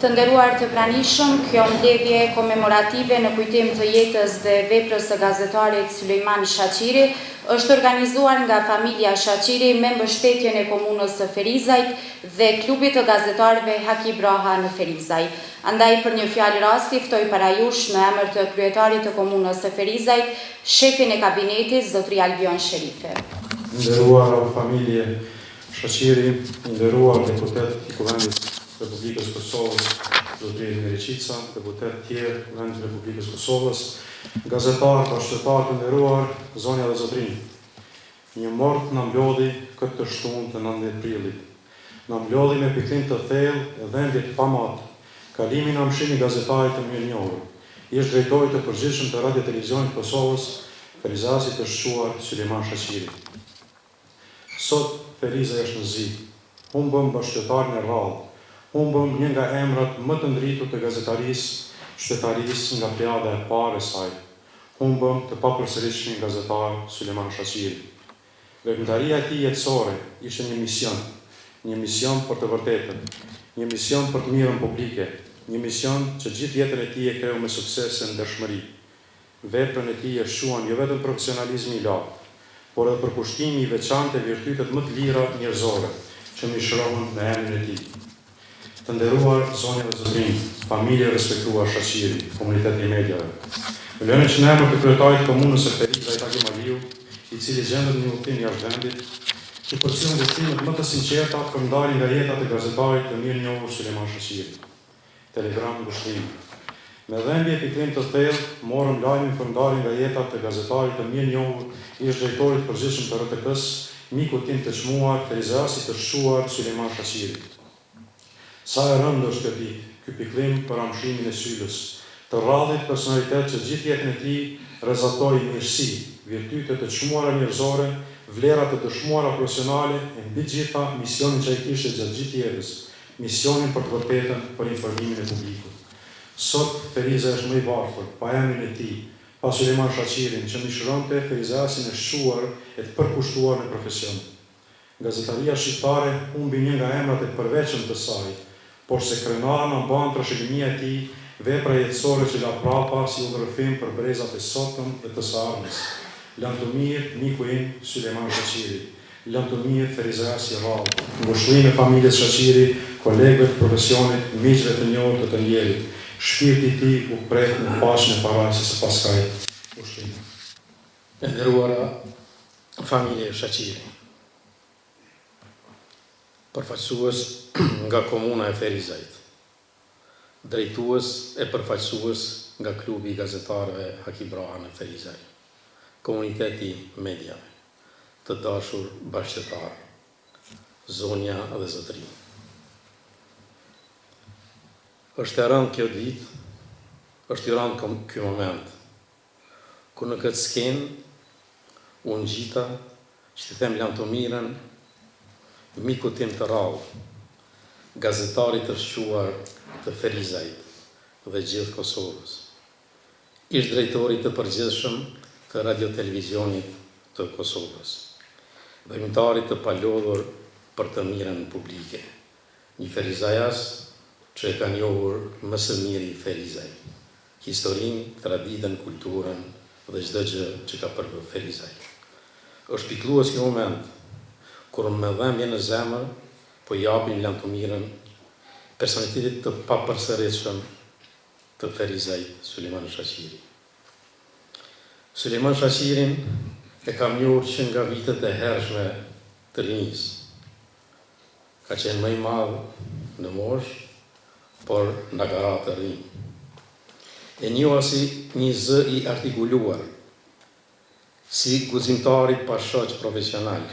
Të nderuar të pranishëm, kjo mbledhje komemorative në kujtim të jetës dhe veprës së gazetarit Sulejman Shaqiri është organizuar nga familja Shaqiri me mbështetjen e komunës së Ferizajt dhe klubit të gazetarëve Haki Braha në Ferizaj. Andaj për një fjalë rasti ftoj para jush në emër të kryetarit të komunës së Ferizajt, shefin e kabinetit zotri Albion Sherife. Nderuar familje Shaqiri, nderuar deputet i Kuvendit Republikës Kosovës, zotri Miriqica, deputet tjerë Kuvendit Republikës Kosovës, gazetar, bashkëtar të nderuar, zonja dhe zotrinj. Një mort në mblodhi këtë të shtunë të 19 prillit. Në mblodhi me pikrim të thellë e vendit pa matë, kalimin në mshimi gazetarit të mirënjohur. Ish drejtori të përgjithshëm të Radio Televizionit Kosovës, Ferizasit të shquar Sulejman Shaqiri. Sot Feriza është në zi, humbëm bashkëtar në rrallë, humbëm një nga emrat më të ndritur të gazetarisë, shtetarisë nga plejada e parë e saj, humbëm të papërsëritshëm gazetar Sulejman Shaqiri. Veprimtaria e tij jetësore ishte një mision për të vërtetën, një mision për të mirën publike, një mision që gjithë jetën e tij e kreu me sukses e ndershmëri. Veprën e tij e shuan jo vetëm profesionalizmi i lartë, por edhe përkushtimi i veçantë e virtytet më të lira njerëzore që mishrohen me emrin e tij. Të nderuar zonja dhe zotrinj, familje respektuar Shaqiri, komuniteti i mediave. Më lëni që në emër të kryetarit të komunës së Ferizajt Hagi Maliu, i cili gjendet në udhtim jashtë vendit, që përcjell ndërtimet më të sinqerta për ndarjen nga jeta e gazetarit të mirënjohur Sulejman Shaqiri. Telegram ngushëllimi. Me dhembje pikrim të thellë, morëm lajmin për ndarjen nga jeta e gazetarit të mirënjohur, ish drejtorit përgjithshëm të RTK-s, miku tim të çmuar, Ferizasit të shquar Sulejman Shaqiri. Sa e rëndë është ky pikrim për amshimin e sylës, të rradhit personalitet që gjithë jetën e tij rrezatoi mirësi, virtyte të çmuara njerëzore, vlera të dëshmuara profesionale, e mbi gjitha misionin që ai kishte gjatë gjithë jetës, misionin për të vërtetën, për informimin e publikut. Sot Feriza është më i varfër, pa emrin e tij, pa Sulejman Shaqirin që mishronte Ferizasin e shquar e të përkushtuar në profesion. Gazetaria shqiptare humbi një nga emrat e përveçëm të saj, por se krenara në mban trashëgimia e tij, vepra jetësore që la prapa si udhërrëfim për brezat e sotëm dhe të së ardhmes. Lënë të mirë miku im Sulejman Shaqiri, lënë të mirë Ferizasi rrallë, ngushëllime familjes Shaqiri, kolegëve të profesionit, miqve të njohur të të njerit. Shpirti i tij u prek në paqen e paraqes së paskajt. Ushtrime. E nderuara familje Shaqiri, përfaqësues nga komuna e Ferizajt, drejtues e përfaqësues nga klubi i gazetarëve Haki Braha në Ferizaj, komuniteti mediave, të dashur bashkëtarë, zonja dhe zotrinj. Është e rëndë kjo ditë, është i rëndë ky moment, ku në këtë skenë unë gjita që të them Lantomirën, miku tim të rrallë, gazetarit të shquar të Ferizajt dhe gjithë Kosovës, ish drejtori të përgjithshëm të Radio Televizionit të Kosovës, veprimtarit të palodhur për të mirën publike, një ferizajas që e ka njohur më së miri Ferizaj, historinë, traditën, kulturën dhe çdo gjë që ka përbërë Ferizaj. Është pikëllues ky moment kur me dhëmbje në zemër po japin Lantomirën personalitetit të papërsëritshëm të Ferizajt, Sulejman Shaqiri. Sulejman Shaqirin e kam njohur që nga vitet e hershme të rinjisë. Ka qenë më i madh në moshë, por nga gara të rinj. E njoha si një zë i artikuluar, si guximtari pa shoq profesional,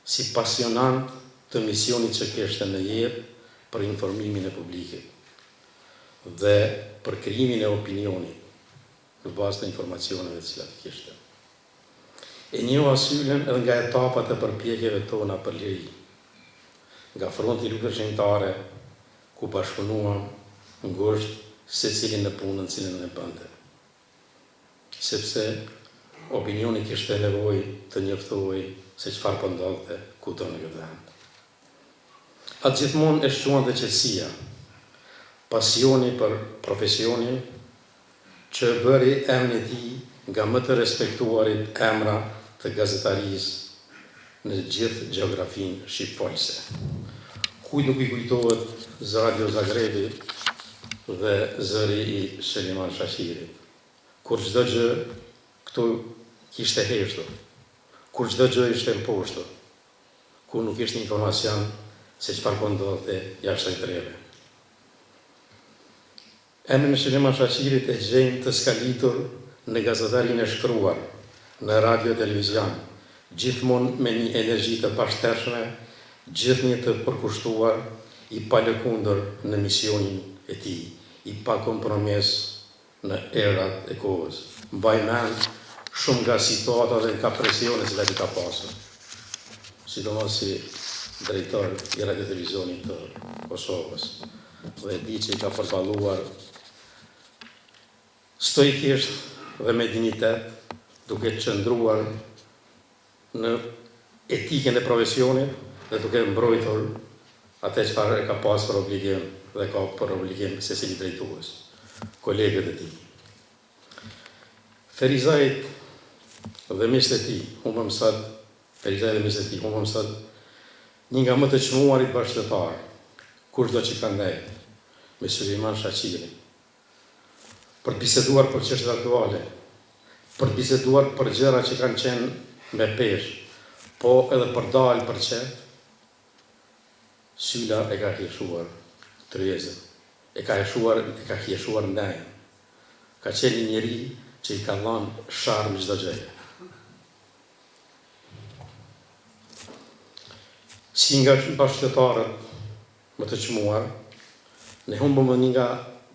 si pasionant të misionit që kishte në jetë për informimin e publikut dhe për krijimin e opinionit në bazë të informacioneve të cilat kishte. E njoha sylen edhe nga etapat e përpjekjeve tona për liri, nga fronti luftës shënjtare, ku bashkëpunuam ngushtë secili në punën cilën e bënte. Sepse opinioni kishte nevojë të njoftohej se çfarë po ndodhte kudo në këtë vend. Atë gjithmonë e shquante qetësia, pasioni për profesionin që bëri emrin e tij nga më të respektuarit emra të gazetarisë në gjithë gjeografinë shqiptare. Kujt nuk I kujtohet Radio Zagrebi dhe zëri I Suleiman Shaqirit, kur çdo gjë këtu kishte heshtur, kur çdo gjë ishte mposhtur, kur nuk ishte informacion se çfarë po ndodhte jashtë dreve. Emrin e Suleiman Shaqirit e gjejmë të skalitur në gazetarinë e shkruar, në radio televizion, gjithmonë me një energji të pashtershme, gjithnjë të përkushtuar, I palëkundër në misionin e tij, I pa kompromis në erat e kohës. Mbaj mend shumë nga situatat dhe nga presionet që I ka pasur, sidomos si drejtor I radio televizionit të Kosovës, dhe di që I ka përballuar stoikisht dhe me dignitet, duke qëndruar në etikën e profesionit dhe duke mbrojtur atë çfarë e ka pas për obligim dhe ka për obligim secili drejtues, kolegët e tij. Ferizajt dhe miqtë e tij, humbëm sot një nga më të çmuarit bashkëtar, kushdo që ka ndajt, me Suleiman Shaqirin, për të biseduar për çështjet aktuale, për të biseduar për gjëra që kanë qenë me peshë, po edhe për dalë për qef, Syla e ka hieshuar tryezën, e ka hieshuar ndajën, ka qenë një njeri që I ka dhënë sharm çdo gjëje. Si nga bashkëtarët më të çmuar, ne humbëm një nga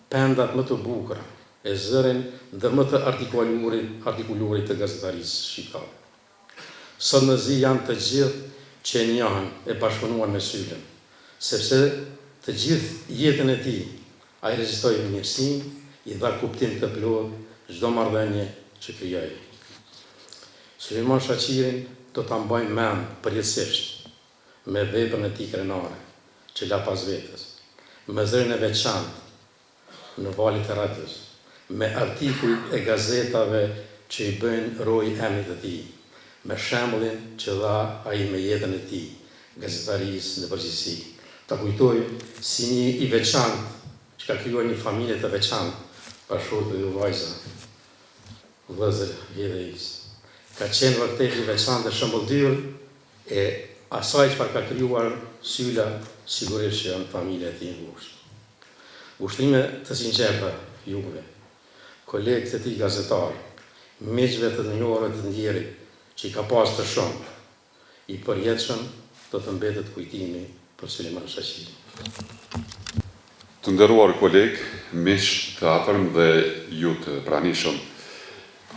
pendat më të bukura, e zërin dhe më të artikulurit të gazetarisë shqiptare. Sot në zi janë të gjithë që e njohin e bashkëpunuar me Sylën, sepse të gjithë jetën e tij ai rezistoi me mirësinë, I dha kuptim të plot çdo marrëdhënie që krijoi. Suleiman Shaqirin do ta mbajmë mend përjetësisht me veprën e tij krenare, që la pas vetes, me zërin e veçantë në valët e radios, me artikujt e gazetave që I bëjnë roj emrit të tij, me shembullin që dha ai me jetën e tij, gazetarisë në përgjithësi. Ta kujtoj si një I veçantë që ka krijuar një familje të veçantë, bashkëshortë dhe vajza, vëllezër vjedhëris. Ka qenë vërtet I veçantë dhe shembulldyr e asaj çfarë ka krijuar Syla, sigurisht që janë familja e tij e ngushtë. Ushtrime të sinqerta juve, kolegët e tij gazetarë, miqve të njohur të ndjerit, që I ka pas të shumë, I përjetshëm do të mbetet kujtimi për Suleiman Shaqirin. Të nderuar kolegë, miq të afërm dhe ju të pranishëm,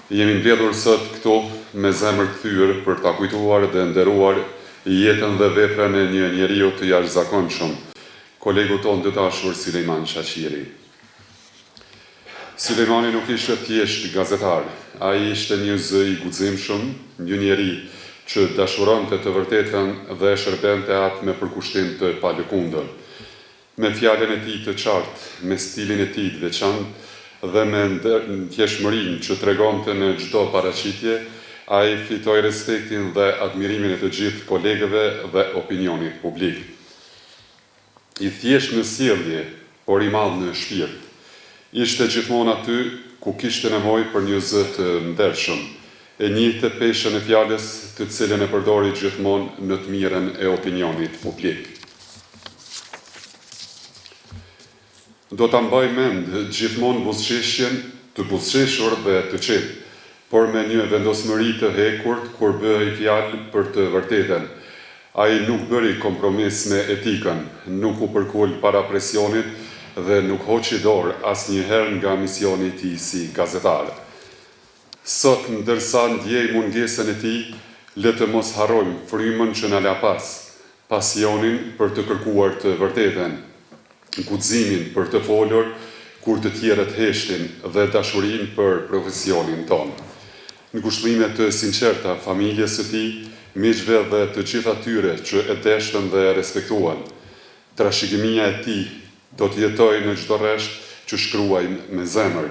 jemi mbledhur sot këtu me zemër të thyer për ta kujtuar dhe nderuar jetën dhe veprën e një njeriu të jashtëzakonshëm, kolegu ton të dashur Suleiman Shaqiri. Suleimani nuk ishte thjesht gazetar, ai ishte një zë I guximshëm, një njeri që dashuronte të vërtetën dhe shërbente atë me përkushtim të palëkundër. Me fjalën e tij të qartë, me stilin e tij të veçantë dhe me ndjeshmërinë që tregonte në çdo paraqitje, ai fitoi respektin dhe admirimin e të gjithë kolegëve dhe opinionit publik. I thjesht në sjellje, por I madh në shpirt. Ishte gjithmonë aty ku kishte nevojë për një zë të ndershëm, e njihte peshën e fjalës të cilën e përdori gjithmonë në të mirën e opinionit publik. Do ta mbaj mend gjithmonë buzëqeshjen, të buzëqeshur dhe të qetë, por me një vendosmëri të hekurt kur bëhej fjalë për të vërtetën. Ai nuk bëri kompromis me etikën, nuk u përkul para presionit dhe nuk hoqi dorë asnjëherë nga misioni I tij si gazetar. Sot, ndërsa ndjej mungesën e tij, le të mos harrojmë frymën që na la pas, pasionin për të kërkuar të vërtetën, guximin për të folur kur të tjerët heshtin dhe dashurinë për profesionin tonë. Ngushëllime të sinqerta familjes së tij, miqve dhe të gjithë atyre që e deshtën dhe e respektuan. Trashëgimia e tij do të jetoj në çdo rresht që shkruajmë me zemër,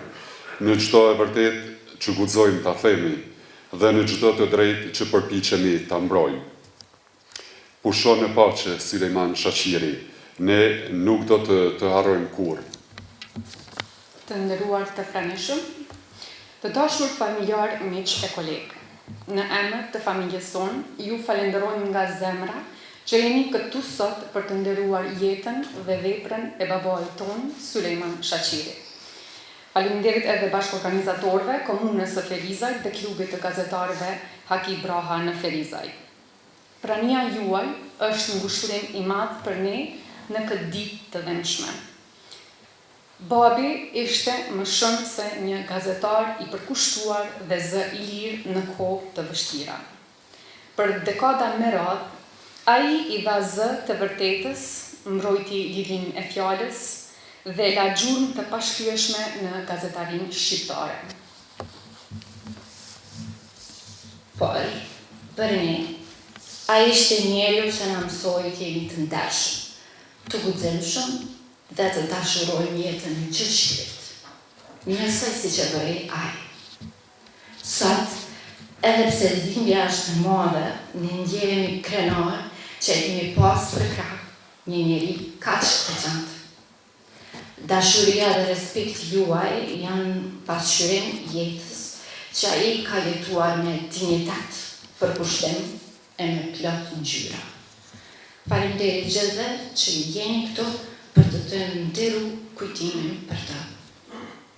në çdo e vërtet që guxojmë ta themi dhe në çdo të drejtë që përpiqemi ta mbrojmë. Pusho në paqe Sulejman Shaqiri, ne nuk do të harrojmë kurrë. Të nderuar të pranishëm, të dashur familjar, miq e kolegë. Në emër të familjes sonë, ju falenderojmë nga zemra që jeni këtu sot për të nderuar jetën dhe veprën e babait tonë, Sulejman Shaqiri. Faleminderit edhe bashkëorganizatorëve, komunës së Ferizajt dhe klubit të gazetarëve Haki Braha në Ferizaj. Prania juaj është ngushëllim i madh për ne në këtë ditë të vendshme. Babi ishte më shumë se një gazetar i përkushtuar dhe zë i lirë në kohë të vështira. Për dekada me radhë, ai i dha zë të vërtetës, mbrojti lirinë e fjalës dhe la gjurmë të pashkryeshme në gazetarinë shqiptare. Por, për ne, ai ishte njeriu që na mësoi të jemi të ndershëm, të guximshëm dhe të dashurojmë jetën në çdo shpirt. Njësoj si që bëri ai. Sot, edhe pse dhimbja është e madhe, ne ndjehemi krenar që e kemi pas për krah një njeri kaq të veçantë. Dashuria dhe respekti juaj janë pasqyrim jetës që ai ka jetuar me dinjitet, përkushtim e me plot ngjyra. Faleminderit gjithëve që jeni këtu për të nderu kujtimin për të.